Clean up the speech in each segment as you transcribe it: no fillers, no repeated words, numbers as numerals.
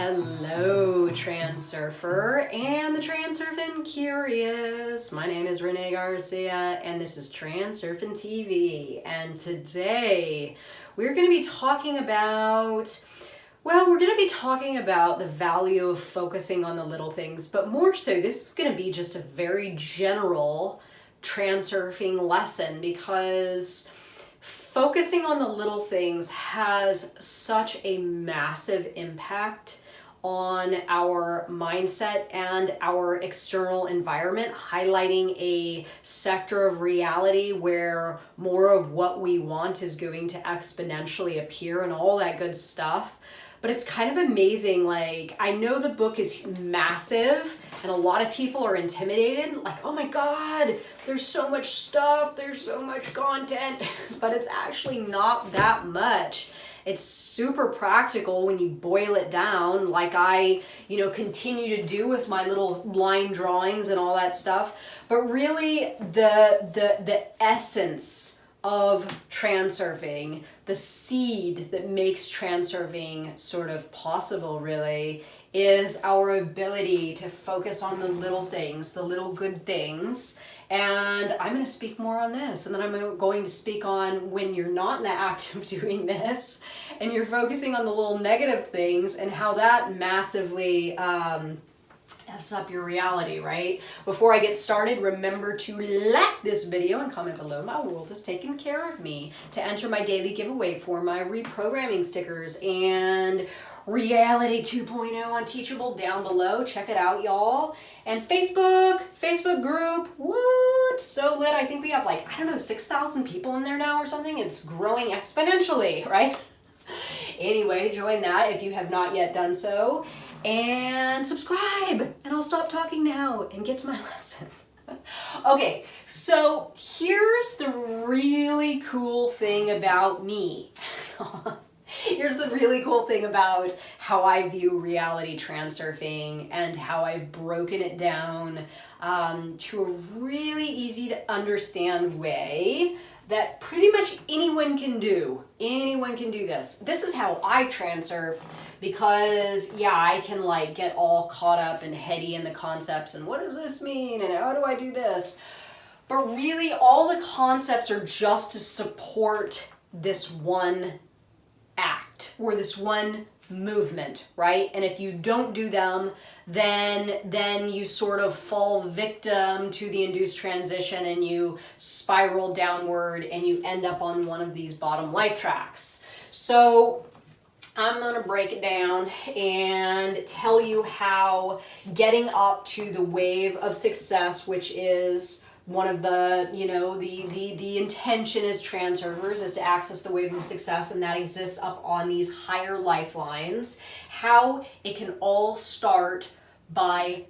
Hello, Transurfer and the Transurfing Curious. My name is Renee Garcia and this is TransurfingTV. And today we're going to be talking about, the value of focusing on the little things, but more so, this is going to be just a very general transurfing lesson because focusing on the little things has such a massive impact on our mindset and our external environment, highlighting a sector of reality where more of what we want is going to exponentially appear and all that good stuff. But it's kind of amazing. Like, I know the book is massive and a lot of people are intimidated. Like, oh my God, there's so much stuff, there's so much content, but it's actually not that much. It's super practical when you boil it down, like I, continue to do with my little line drawings and all that stuff. But really, the essence of transurfing, the seed that makes transurfing sort of possible, really, is our ability to focus on the little things, the little good things. And I'm going to speak more on this, and then I'm going to speak on when you're not in the act of doing this and you're focusing on the little negative things and how that massively F's up your reality, right? Before I get started, remember to like this video and comment below. My world is taking care of me. To enter my daily giveaway for my reprogramming stickers and Reality 2.0 on Teachable down below. Check it out, y'all. And Facebook group, woo, it's so lit. I think we have 6,000 people in there now or something. It's growing exponentially, right? Anyway, join that if you have not yet done so. And subscribe. And I'll stop talking now and get to my lesson. Okay, so here's the really cool thing about me. Here's the really cool thing about how I view reality transurfing and how I've broken it down to a really easy to understand way that pretty much anyone can do. Anyone can do this. This is how I transurf because, I can get all caught up and heady in the concepts and what does this mean and how do I do this? But really all the concepts are just to support this one act or this one movement, right? And if you don't do them, then you sort of fall victim to the induced transition and you spiral downward and you end up on one of these bottom life tracks. So I'm going to break it down and tell you how getting up to the wave of success, which is one of the, the intention as transurfers is to access the wave of success, and that exists up on these higher lifelines, how it can all start by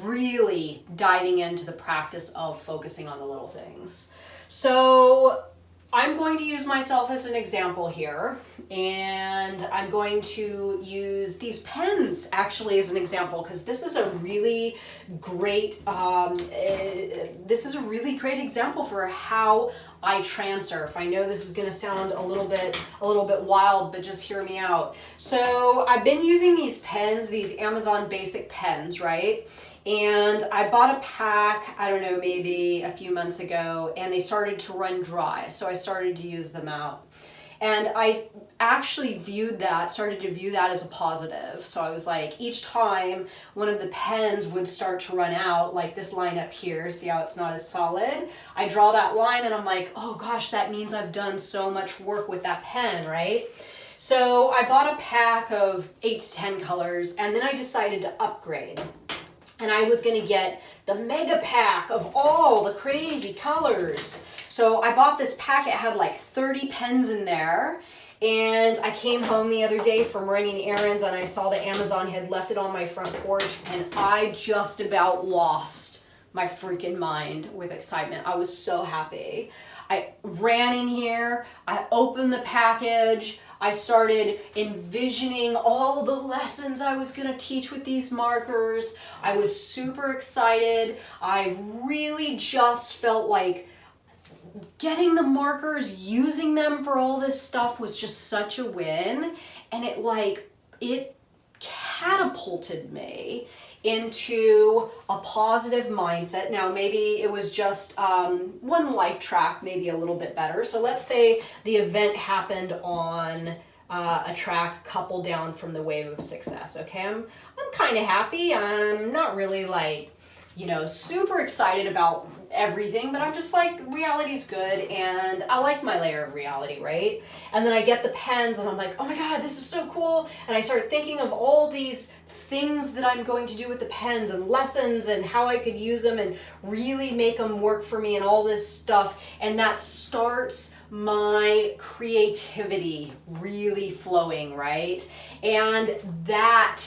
really diving into the practice of focusing on the little things. So I'm going to use myself as an example here, and I'm going to use these pens actually as an example because this is a really great example for how I transurf. I know this is going to sound a little bit wild, but just hear me out. So I've been using these pens, these Amazon basic pens, right? And I bought a pack, I don't know, maybe a few months ago, and they started to run dry. So I started to use them out. And I actually started to view that as a positive. So I was like, each time one of the pens would start to run out, like this line up here, see how it's not as solid? I draw that line and I'm like, oh gosh, that means I've done so much work with that pen, right? So I bought a pack of 8 to 10 colors, and then I decided to upgrade. And I was going to get the mega pack of all the crazy colors. So I bought this pack. It had 30 pens in there. And I came home the other day from running errands and I saw that Amazon had left it on my front porch. And I just about lost my freaking mind with excitement. I was so happy. I ran in here. I opened the package. I started envisioning all the lessons I was going to teach with these markers. I was super excited. I really just felt like getting the markers, using them for all this stuff was just such a win. And it catapulted me into a positive mindset. Now, maybe it was just one life track, maybe a little bit better. So let's say the event happened on a track couple down from the wave of success. Okay, I'm kind of happy. I'm not really like, super excited about everything, but I'm just like, reality's good and I like my layer of reality, right? And then I get the pens and I'm like, oh my God, this is so cool. And I start thinking of all these things that I'm going to do with the pens and lessons and how I could use them and really make them work for me and all this stuff. And that starts my creativity really flowing, right? And that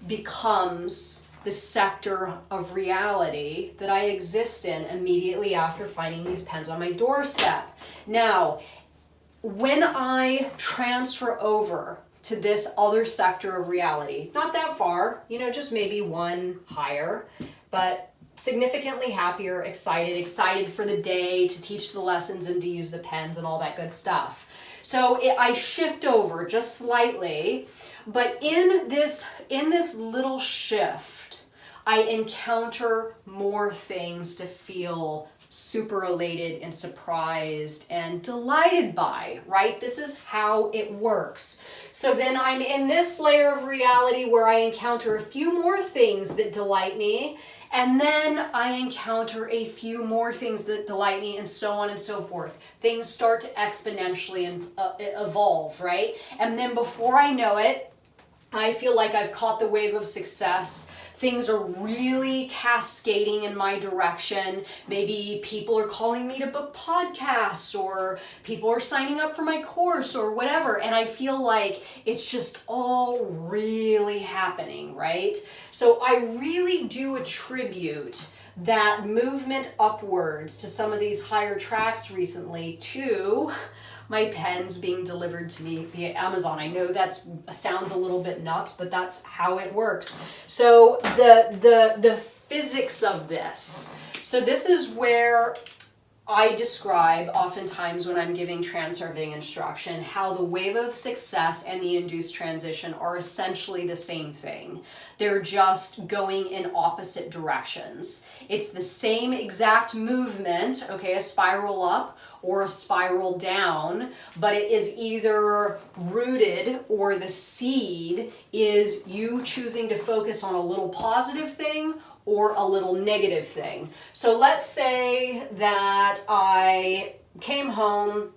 becomes the sector of reality that I exist in immediately after finding these pens on my doorstep. Now, when I transfer over to this other sector of reality, not that far, just maybe one higher, but significantly happier, excited for the day to teach the lessons and to use the pens and all that good stuff. So I shift over just slightly, but in this little shift, I encounter more things to feel super elated and surprised and delighted by, right? This is how it works. So then I'm in this layer of reality where I encounter a few more things that delight me, and then I encounter a few more things that delight me, and so on and so forth. Things start to exponentially evolve, right? And then before I know it, I feel like I've caught the wave of success. Things are really cascading in my direction. Maybe people are calling me to book podcasts, or people are signing up for my course or whatever. And I feel like it's just all really happening, right? So I really do attribute that movement upwards to some of these higher tracks recently to my pens being delivered to me via Amazon. I know that sounds a little bit nuts, but that's how it works. So the physics of this. So this is where I describe oftentimes when I'm giving transurfing instruction how the wave of success and the induced transition are essentially the same thing. They're just going in opposite directions. It's the same exact movement, okay, a spiral up or a spiral down, but it is either rooted or the seed is you choosing to focus on a little positive thing or a little negative thing. So let's say that I came home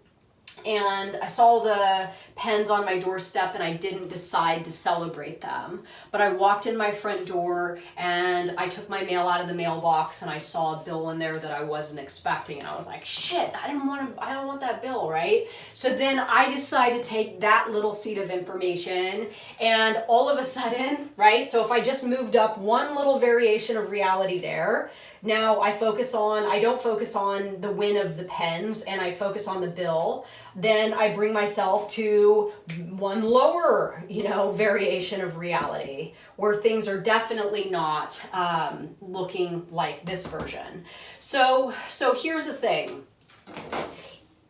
and I saw the pens on my doorstep and I didn't decide to celebrate them. But I walked in my front door and I took my mail out of the mailbox and I saw a bill in there that I wasn't expecting, and I was like, shit, I don't want that bill, right? So then I decided to take that little seed of information, and all of a sudden, right? So if I just moved up one little variation of reality there, now I don't focus on the win of the pens and I focus on the bill. Then I bring myself to one lower, variation of reality where things are definitely not looking like this version. So here's the thing.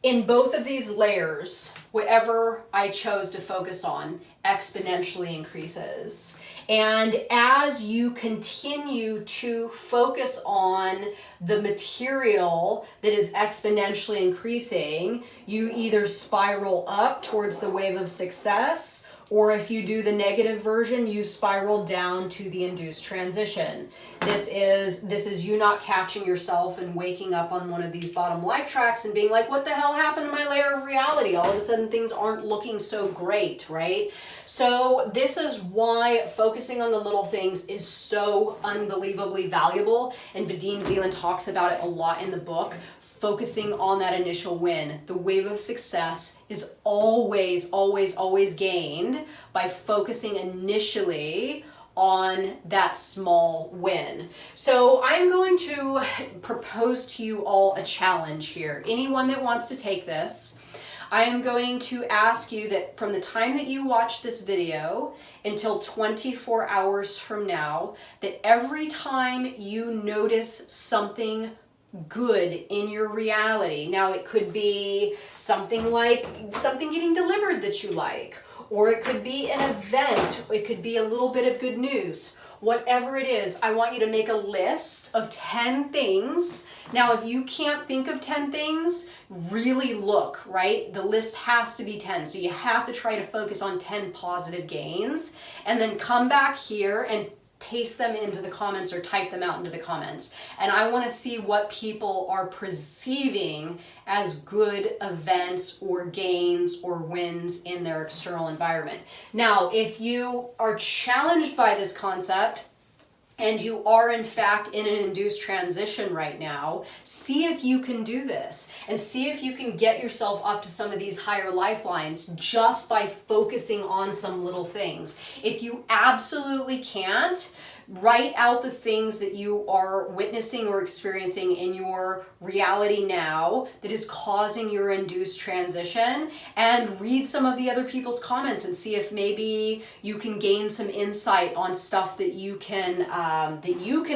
In both of these layers, whatever I chose to focus on exponentially increases. And as you continue to focus on the material that is exponentially increasing, you either spiral up towards the wave of success, or if you do the negative version, you spiral down to the induced transition. This is you not catching yourself and waking up on one of these bottom life tracks and being like, what the hell happened to my layer of reality? All of a sudden things aren't looking so great, right? So this is why focusing on the little things is so unbelievably valuable. And Vadim Zeland talks about it a lot in the book. Focusing on that initial win. The wave of success is always, always, always gained by focusing initially on that small win. So I'm going to propose to you all a challenge here. Anyone that wants to take this, I am going to ask you that from the time that you watch this video until 24 hours from now, that every time you notice something good in your reality. Now it could be something like something getting delivered that you like, or it could be an event, it could be a little bit of good news. Whatever it is, I want you to make a list of 10 things. Now, if you can't think of 10 things, really look, right? The list has to be 10. So you have to try to focus on 10 positive gains, and then come back here and paste them into the comments or type them out into the comments. And I want to see what people are perceiving as good events or gains or wins in their external environment. Now, if you are challenged by this concept, and you are in fact in an induced transition right now, see if you can do this and see if you can get yourself up to some of these higher lifelines just by focusing on some little things. If you absolutely can't, write out the things that you are witnessing or experiencing in your reality now that is causing your induced transition, and read some of the other people's comments and see if maybe you can gain some insight on stuff that you can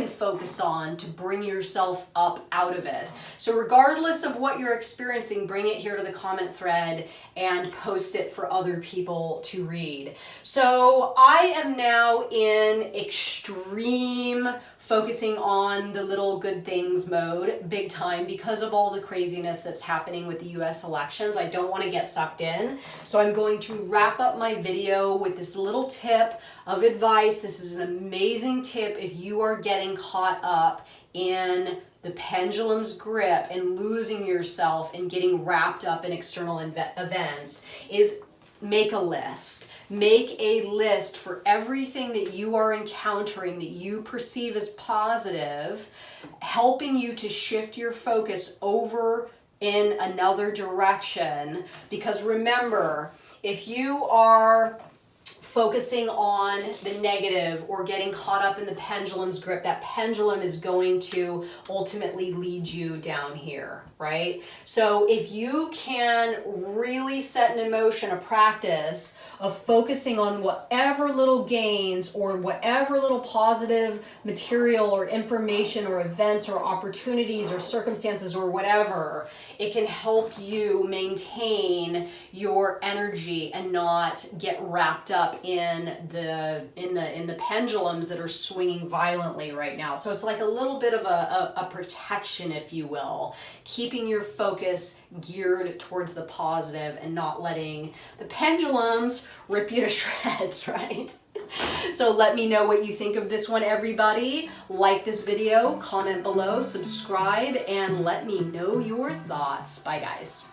focus on to bring yourself up out of it. So regardless of what you're experiencing, bring it here to the comment thread and post it for other people to read. So I am now in extreme focusing on the little good things mode big time because of all the craziness that's happening with the US elections. I don't want to get sucked in. So I'm going to wrap up my video with this little tip of advice. This is an amazing tip if you are getting caught up in the pendulum's grip and losing yourself and getting wrapped up in external events, is make a list. Make a list for everything that you are encountering that you perceive as positive, helping you to shift your focus over in another direction. Because remember, if you are focusing on the negative or getting caught up in the pendulum's grip, that pendulum is going to ultimately lead you down here, right? So if you can really set in motion a practice of focusing on whatever little gains or whatever little positive material or information or events or opportunities or circumstances or whatever, it can help you maintain your energy and not get wrapped up in the pendulums that are swinging violently right now. So it's like a little bit of a protection, if you will, keeping your focus geared towards the positive and not letting the pendulums rip you to shreds, right? So let me know what you think of this one, everybody. Like this video, comment below, subscribe, and let me know your thoughts. Bye, guys.